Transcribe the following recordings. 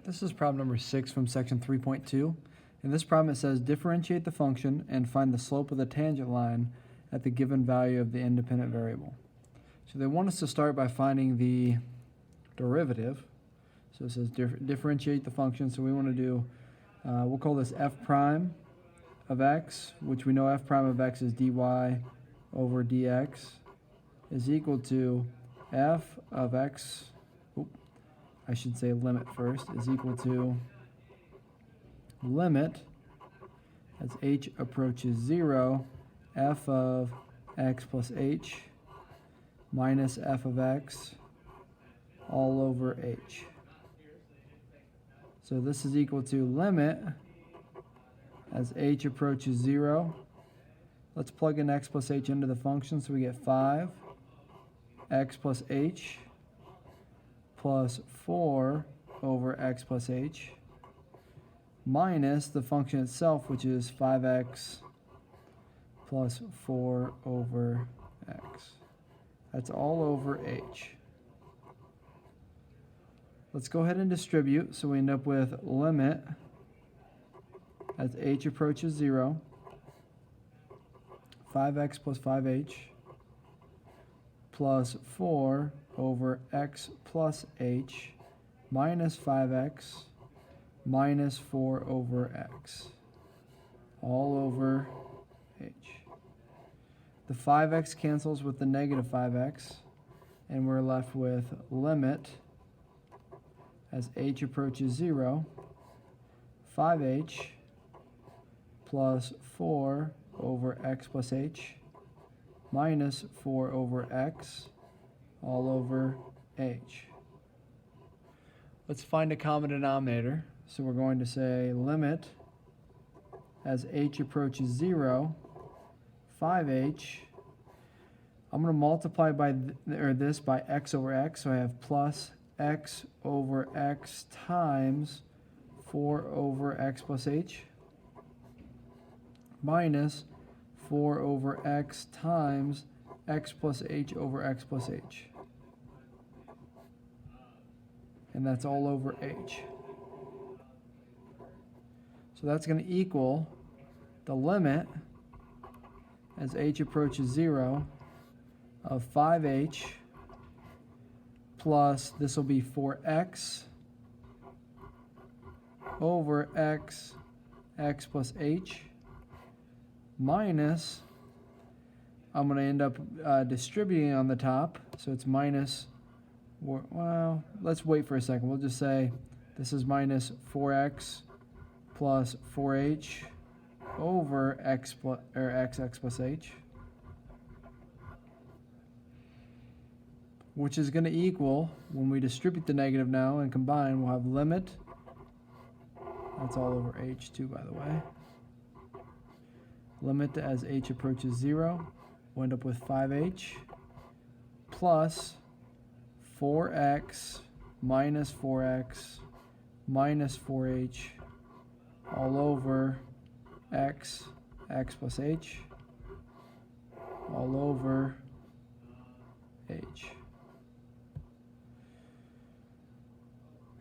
This is problem number 6 from section 3.2. In this problem it says differentiate the function and find the slope of the tangent line at the given value of the independent variable. So they want us to start by finding the derivative. So it says differentiate the function, so we want to do, we'll call this f prime of x, which we know f prime of x is dy over dx, is equal to f of x, I should say limit first, is equal to limit as h approaches 0, f of x plus h minus f of x all over h. So this is equal to limit as h approaches 0. Let's plug in x plus h into the function, so we get 5 x plus h plus 4 over x plus h minus the function itself, which is 5x plus 4 over x. That's all over h. Let's go ahead and distribute, so we end up with limit as h approaches 0, 5x plus 5h plus 4 over x plus h minus 5x minus 4 over x all over h. The 5x cancels with the negative 5x, and we're left with limit as h approaches 0, 5h plus 4 over x plus h minus 4 over x all over h. Let's find a common denominator. So we're going to say limit as h approaches 0, 5h. I'm going to multiply by this by x over x, so I have plus x over x times 4 over x plus h minus 4 over x times x plus h over x plus h. And that's all over h. So that's going to equal the limit as h approaches 0 of 5h plus, this will be 4x over x plus h minus, I'm going to end up distributing on the top, so it's minus, well, let's wait for a second. We'll just say this is minus 4x plus 4h over x plus h, which is going to equal, when we distribute the negative now and combine, we'll have limit, that's all over h too, by the way, limit as h approaches 0, we'll end up with 5h plus 4x minus 4x minus 4h all over x plus h all over h.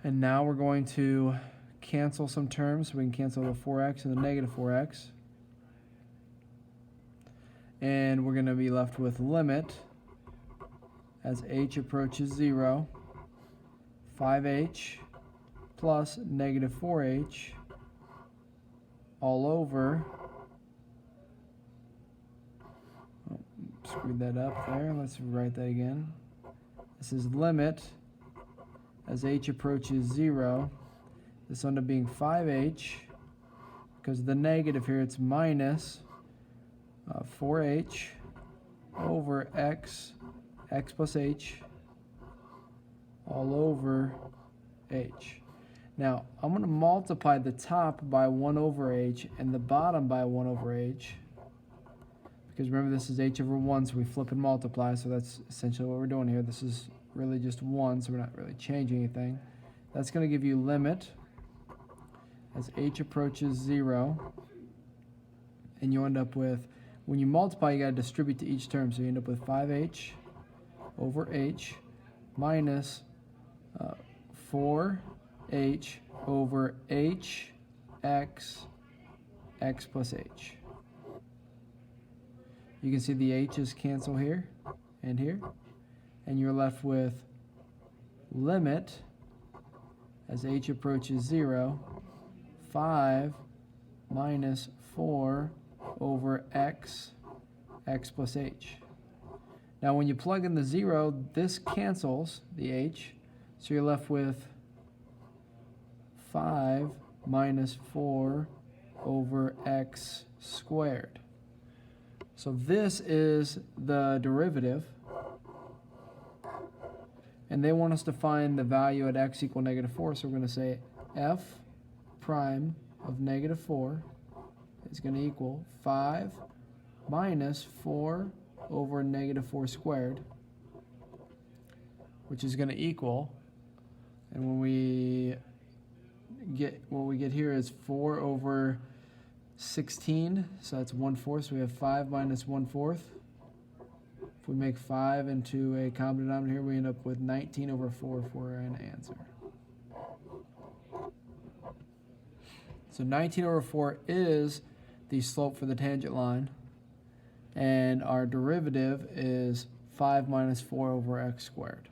And now we're going to cancel some terms. We can cancel the 4x and the negative 4x. And we're going to be left with limit as h approaches 0, 5h plus negative 4h all over, oh, screwed that up there, let's write that again. This is limit as h approaches 0, this will end up being 5h, because of the negative here it's minus 4h over x plus h all over h. Now I'm going to multiply the top by 1 over h and the bottom by 1 over h, because remember this is h over 1, so we flip and multiply, so that's essentially what we're doing here. This is really just 1, so we're not really changing anything. That's going to give you limit as h approaches 0, and you end up with, when you multiply, you got to distribute to each term, so you end up with 5h over h minus 4h over h x plus h. You can see the h's cancel here and here, and you're left with limit as h approaches 0, 5 minus 4 over x plus h. Now when you plug in the 0, this cancels the h, so you're left with 5 minus 4 over x squared. So this is the derivative, and they want us to find the value at x equal -4, so we're going to say f prime of -4 is going to equal 5 minus 4 over -4 squared, which is going to equal, and when we get, what we get here is 4 over 16, so that's 1/4, so we have 5 minus 1/4. If we make 5 into a common denominator here, we end up with 19 over 4 for an answer. So 19 over 4 is the slope for the tangent line, and our derivative is 5 minus 4 over x squared.